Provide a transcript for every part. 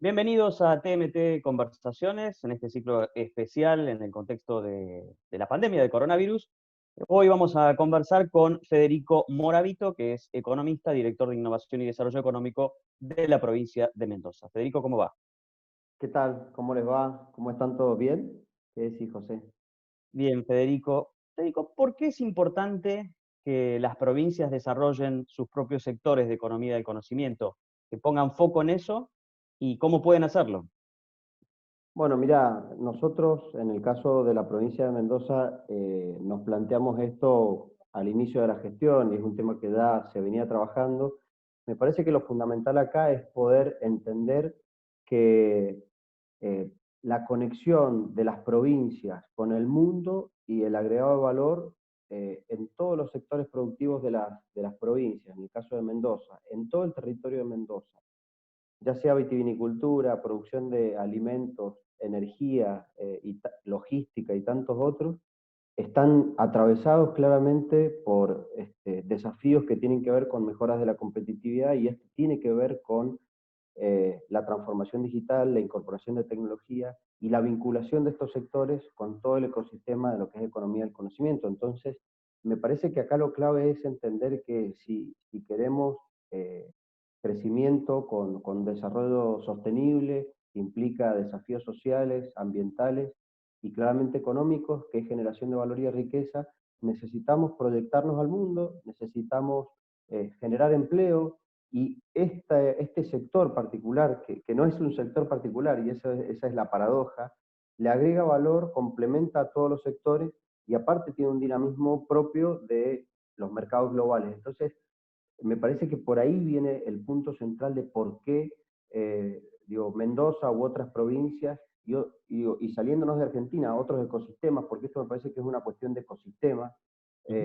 Bienvenidos a TMT Conversaciones, en este ciclo especial en el contexto de la pandemia de coronavirus. Hoy vamos a conversar con Federico Moravito, que es economista, director de Innovación y Desarrollo Económico de la provincia de Mendoza. Federico, ¿cómo va? ¿Qué tal? ¿Cómo les va? ¿Cómo están todos bien? ¿Qué decís, José? Bien, Federico. Federico, ¿por qué es importante que las provincias desarrollen sus propios sectores de economía del conocimiento? Que pongan foco en eso y cómo pueden hacerlo. Bueno, mira, nosotros en el caso de la provincia de Mendoza nos planteamos esto al inicio de la gestión y es un tema que ya se venía trabajando. Me parece que lo fundamental acá es poder entender que eh, la conexión de las provincias con el mundo y el agregado de valor en todos los sectores productivos de las provincias, en el caso de Mendoza, en todo el territorio de Mendoza, ya sea vitivinicultura, producción de alimentos, energía, logística y tantos otros, están atravesados claramente por desafíos que tienen que ver con mejoras de la competitividad y esto tiene que ver con la transformación digital, la incorporación de tecnología y la vinculación de estos sectores con todo el ecosistema de lo que es economía del conocimiento. Entonces, me parece que acá lo clave es entender que si queremos eh, crecimiento con desarrollo sostenible, que implica desafíos sociales, ambientales y claramente económicos, que es generación de valor y de riqueza, necesitamos proyectarnos al mundo, necesitamos generar empleo, y este sector particular, que no es un sector particular, y esa es la paradoja, le agrega valor, complementa a todos los sectores y aparte tiene un dinamismo propio de los mercados globales. Entonces, me parece que por ahí viene el punto central de por qué digo, Mendoza u otras provincias, y saliéndonos de Argentina, otros ecosistemas, porque esto me parece que es una cuestión de ecosistemas Ujú.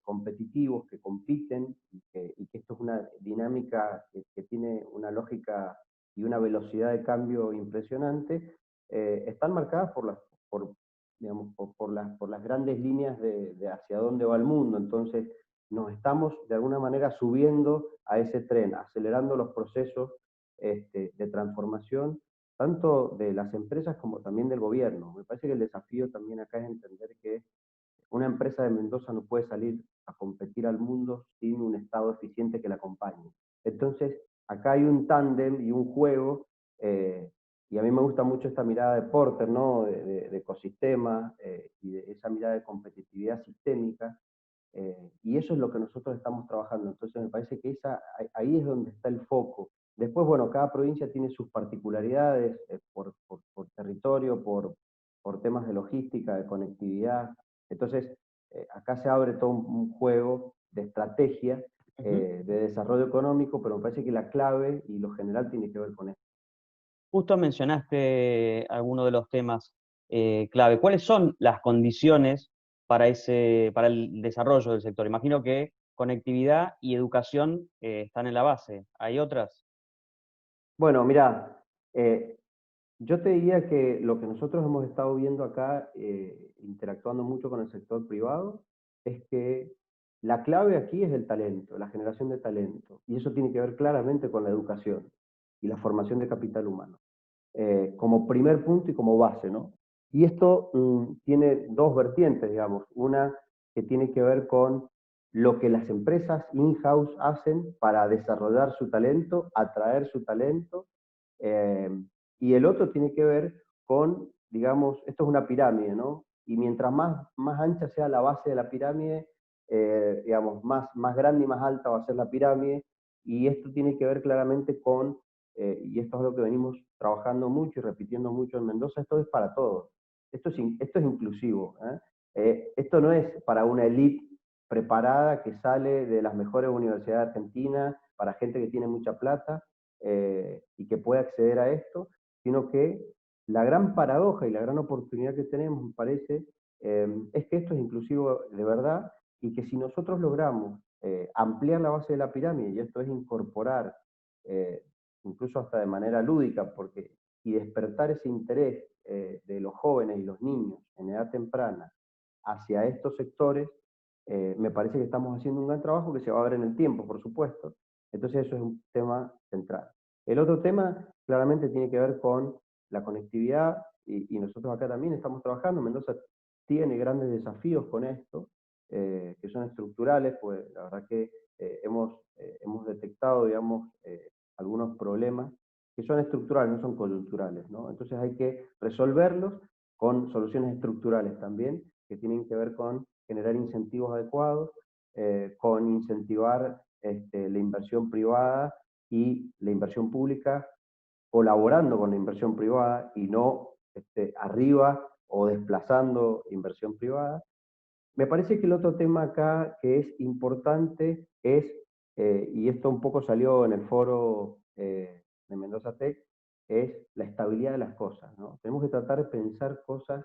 competitivos que compiten y que esto es una dinámica que tiene una lógica y una velocidad de cambio impresionante, están marcadas por, digamos, por las grandes líneas de hacia dónde va el mundo. Entonces, nos estamos de alguna manera subiendo a ese tren, acelerando los procesos de transformación, tanto de las empresas como también del gobierno. Me parece que el desafío también acá es entender que una empresa de Mendoza no puede salir a competir al mundo sin un Estado eficiente que la acompañe. Entonces, acá hay un tándem y un juego, eh, y a mí me gusta mucho esta mirada de Porter, ¿no? de ecosistema y de esa mirada de competitividad sistémica, y eso es lo que nosotros estamos trabajando. Entonces me parece que ahí es donde está el foco. Después, bueno, cada provincia tiene sus particularidades por territorio, por temas de logística, de conectividad. Entonces, acá se abre todo un juego de estrategia, Ujú. de desarrollo económico, pero me parece que la clave y lo general tiene que ver con esto. Justo mencionaste algunos de los temas clave. ¿Cuáles son las condiciones para el desarrollo del sector? Imagino que conectividad y educación están en la base. ¿Hay otras? Bueno, mira, yo te diría que lo que nosotros hemos estado viendo acá, interactuando mucho con el sector privado, es que la clave aquí es el talento, la generación de talento, y eso tiene que ver claramente con la educación y la formación de capital humano, como primer punto y como base, ¿no? Y esto tiene dos vertientes, digamos, una que tiene que ver con lo que las empresas in-house hacen para desarrollar su talento, atraer su talento, eh, y el otro tiene que ver con, digamos, esto es una pirámide, ¿no? Y mientras más ancha sea la base de la pirámide, digamos, más grande y más alta va a ser la pirámide. Y esto tiene que ver claramente con, y esto es lo que venimos trabajando mucho y repitiendo mucho en Mendoza, esto es para todos. Esto es inclusivo. Esto no es para una élite preparada que sale de las mejores universidades de Argentina, para gente que tiene mucha plata y que puede acceder a esto, sino que la gran paradoja y la gran oportunidad que tenemos, me parece, es que esto es inclusivo de verdad y que si nosotros logramos ampliar la base de la pirámide, y esto es incorporar, eh, incluso hasta de manera lúdica, y despertar ese interés de los jóvenes y los niños en edad temprana hacia estos sectores, me parece que estamos haciendo un gran trabajo que se va a ver en el tiempo, por supuesto. Entonces eso es un tema central. El otro tema claramente tiene que ver con la conectividad, y nosotros acá también estamos trabajando. Mendoza tiene grandes desafíos con esto, que son estructurales, pues la verdad que hemos detectado, digamos, algunos problemas que son estructurales, no son coyunturales, ¿no? Entonces hay que resolverlos con soluciones estructurales también, que tienen que ver con generar incentivos adecuados, con incentivar la inversión privada y la inversión pública, colaborando con la inversión privada y no arriba o desplazando inversión privada. Me parece que el otro tema acá que es importante es, y esto un poco salió en el foro de Mendoza Tech, es la estabilidad de las cosas, ¿no? Tenemos que tratar de pensar cosas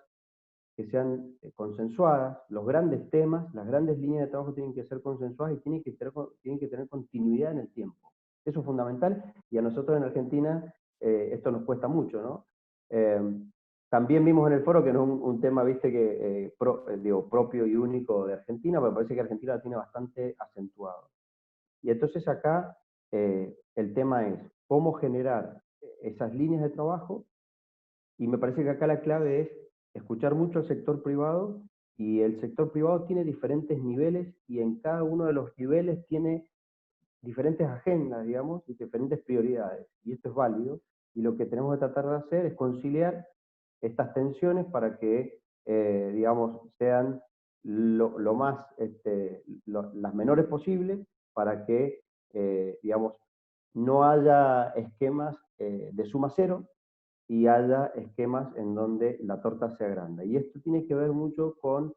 que sean consensuadas. Los grandes temas, las grandes líneas de trabajo tienen que ser consensuadas y tienen que tener continuidad en el tiempo. Eso es fundamental, y a nosotros en Argentina esto nos cuesta mucho, ¿no? Eh, También vimos en el foro que no es un tema, viste, que digo, propio y único de Argentina, pero parece que Argentina lo tiene bastante acentuado. Y entonces acá el tema es cómo generar esas líneas de trabajo, y me parece que acá la clave es escuchar mucho al sector privado, y el sector privado tiene diferentes niveles, y en cada uno de los niveles tiene diferentes agendas, digamos, y diferentes prioridades. Y esto es válido, y lo que tenemos que tratar de hacer es conciliar estas tensiones para que, digamos, sean las menores posibles, para que, digamos, no haya esquemas de suma cero, y haya esquemas en donde la torta sea grande. Y esto tiene que ver mucho con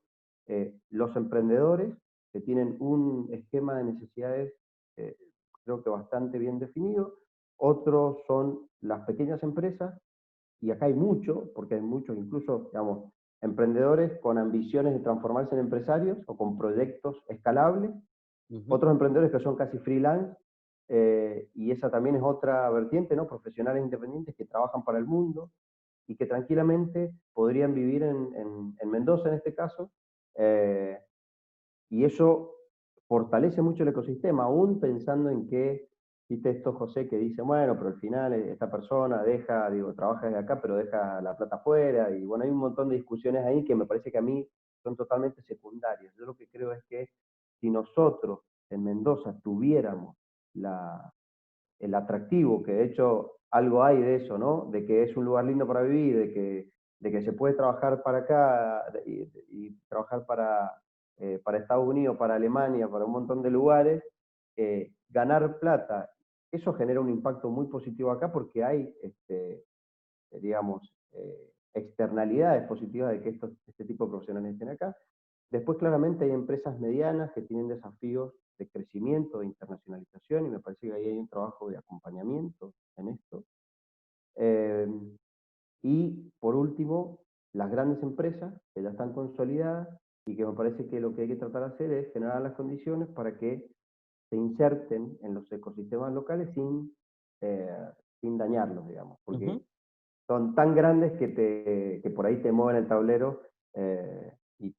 los emprendedores, que tienen un esquema de necesidades eh, creo que bastante bien definido. Otros son las pequeñas empresas, y acá hay mucho, porque hay muchos, incluso, digamos, emprendedores con ambiciones de transformarse en empresarios o con proyectos escalables. Ujú. Otros emprendedores que son casi freelance, y esa también es otra vertiente, ¿no? Profesionales independientes que trabajan para el mundo y que tranquilamente podrían vivir en Mendoza en este caso, eh, y eso fortalece mucho el ecosistema, aún pensando en que, viste esto, José, que dice, bueno, pero al final esta persona deja, digo, trabaja desde acá, pero deja la plata afuera, y bueno, hay un montón de discusiones ahí que me parece que a mí son totalmente secundarias. Yo lo que creo es que si nosotros en Mendoza tuviéramos el atractivo, que de hecho algo hay de eso, ¿no? De que es un lugar lindo para vivir, de que se puede trabajar para acá y trabajar para Estados Unidos, para Alemania, para un montón de lugares, ganar plata, eso genera un impacto muy positivo acá, porque hay, digamos, externalidades positivas de que este tipo de profesionales estén acá. Después, claramente, hay empresas medianas que tienen desafíos de crecimiento, de internacionalización, y me parece que ahí hay un trabajo de acompañamiento en esto. Eh, y, por último, las grandes empresas que ya están consolidadas, y que me parece que lo que hay que tratar de hacer es generar las condiciones para que se inserten en los ecosistemas locales eh, sin dañarlos, digamos, Ujú. porque son tan grandes que por ahí te mueven el tablero, y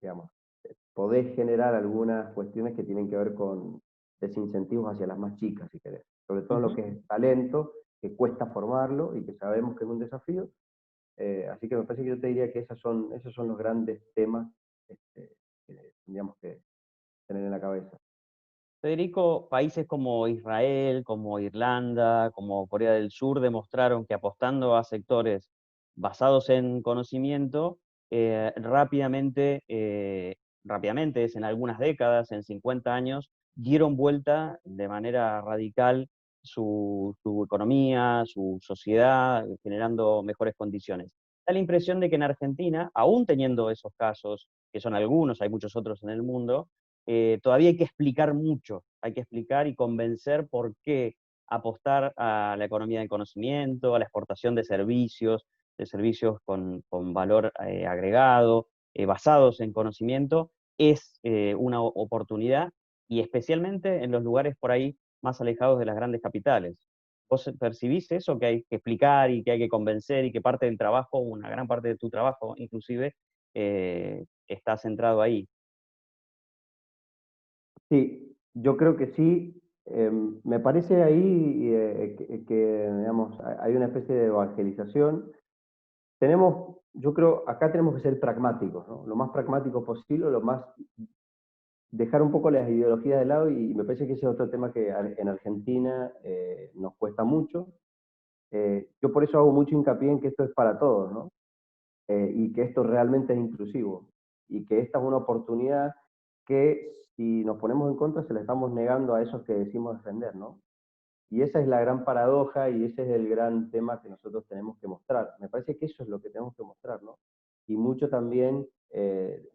digamos, podés generar algunas cuestiones que tienen que ver con desincentivos hacia las más chicas, si querés. Sobre todo en lo Ujú. que es talento, que cuesta formarlo y que sabemos que es un desafío. Así que me parece que yo te diría que esos son los grandes temas que tendríamos que tener en la cabeza. Federico, países como Israel, como Irlanda, como Corea del Sur demostraron que apostando a sectores basados en conocimiento, rápidamente, es en algunas décadas, en 50 años, dieron vuelta de manera radical su economía, su sociedad, generando mejores condiciones. Da la impresión de que en Argentina, aún teniendo esos casos, que son algunos, hay muchos otros en el mundo, todavía hay que explicar mucho, hay que explicar y convencer por qué apostar a la economía del conocimiento, a la exportación de servicios con valor agregado, basados en conocimiento, es una oportunidad, y especialmente en los lugares por ahí más alejados de las grandes capitales. ¿Vos percibís eso, que hay que explicar y que hay que convencer, y que parte del trabajo, una gran parte de tu trabajo inclusive, está centrado ahí? Sí, yo creo que sí. Me parece ahí digamos, hay una especie de evangelización. Yo creo, acá tenemos que ser pragmáticos, ¿no? Lo más pragmático posible, dejar un poco las ideologías de lado, y me parece que ese es otro tema que en Argentina nos cuesta mucho. Yo por eso hago mucho hincapié en que esto es para todos, ¿no? Y que esto realmente es inclusivo, y que esta es una oportunidad que, si nos ponemos en contra, se la estamos negando a esos que decimos defender, ¿no? Y esa es la gran paradoja, y ese es el gran tema que nosotros tenemos que mostrar. Me parece que eso es lo que tenemos que mostrar, ¿no? Y mucho también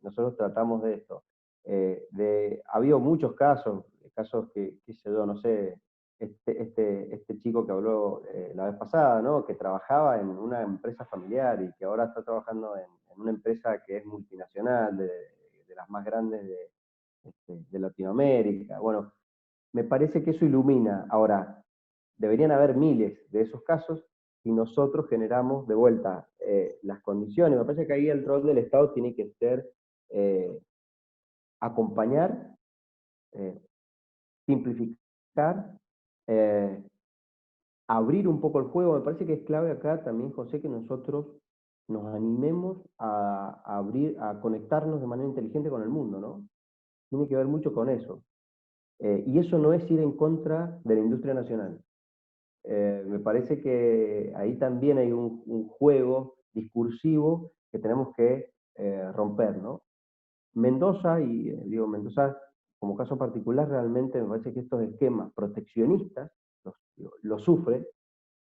nosotros tratamos de esto. Ha habido muchos casos que, qué sé yo, no sé, este chico que habló la vez pasada, ¿no? Que trabajaba en una empresa familiar y que ahora está trabajando en una empresa que es multinacional, de las más grandes de Latinoamérica. Bueno, me parece que eso ilumina. Ahora, deberían haber miles de esos casos, y nosotros generamos de vuelta las condiciones. Me parece que ahí el rol del Estado tiene que ser eh, acompañar, eh, simplificar, eh, abrir un poco el juego. Me parece que es clave acá también, José, que nosotros nos animemos a abrir, a conectarnos de manera inteligente con el mundo, ¿no? Tiene que ver mucho con eso. Y eso no es ir en contra de la industria nacional. Me parece que ahí también hay un juego discursivo que tenemos que romper, ¿no? Mendoza, y digo Mendoza como caso particular, realmente me parece que estos esquemas proteccionistas los sufre,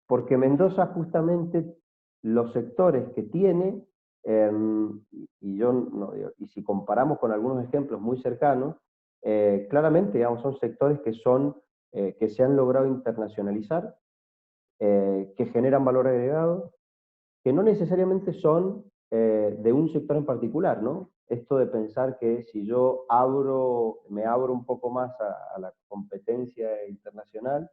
porque Mendoza justamente los sectores que tiene, eh, y, yo, no, y si comparamos con algunos ejemplos muy cercanos, claramente, digamos, son sectores que se han logrado internacionalizar, que generan valor agregado, que no necesariamente son de un sector en particular, ¿no? Esto de pensar que si yo me abro un poco más a la competencia internacional,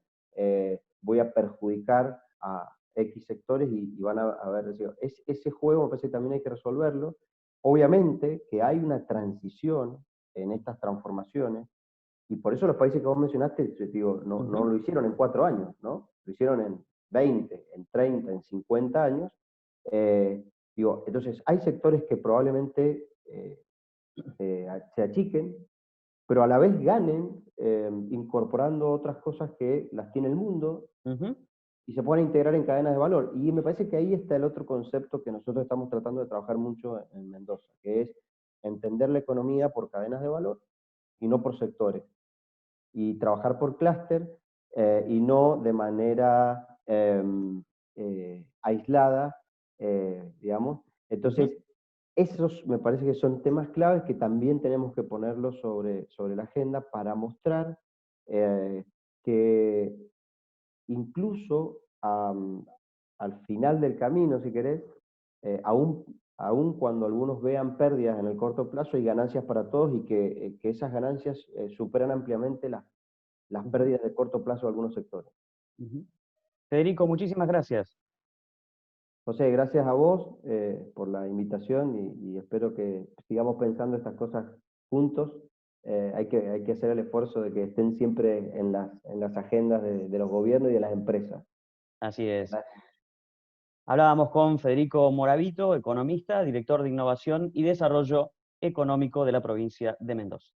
voy a perjudicar a X sectores, y van a ver, ese juego me parece que también hay que resolverlo. Obviamente que hay una transición en estas transformaciones, y por eso los países que vos mencionaste, digo, no lo hicieron en 4 años, ¿no? Lo hicieron en 20, en 30, en 50 años. Entonces, hay sectores que probablemente se achiquen, pero a la vez ganen incorporando otras cosas que las tiene el mundo, Ujú. y se puedan integrar en cadenas de valor. Y me parece que ahí está el otro concepto que nosotros estamos tratando de trabajar mucho en Mendoza, que es entender la economía por cadenas de valor y no por sectores, y trabajar por clúster, y no de manera aislada, digamos. Ujú. Entonces, esos me parece que son temas claves que también tenemos que ponerlos sobre la agenda para mostrar eh, que incluso al final del camino, si querés, aún cuando algunos vean pérdidas en el corto plazo, hay ganancias para todos, y que esas ganancias superan ampliamente las Ujú. pérdidas de corto plazo de algunos sectores. Ujú. Federico, muchísimas gracias. José, gracias a vos por la invitación, y espero que sigamos pensando estas cosas juntos. Hay que hacer el esfuerzo de que estén siempre en las agendas de los gobiernos y de las empresas. Así es. Hablábamos con Federico Moravito, economista, director de Innovación y Desarrollo Económico de la provincia de Mendoza.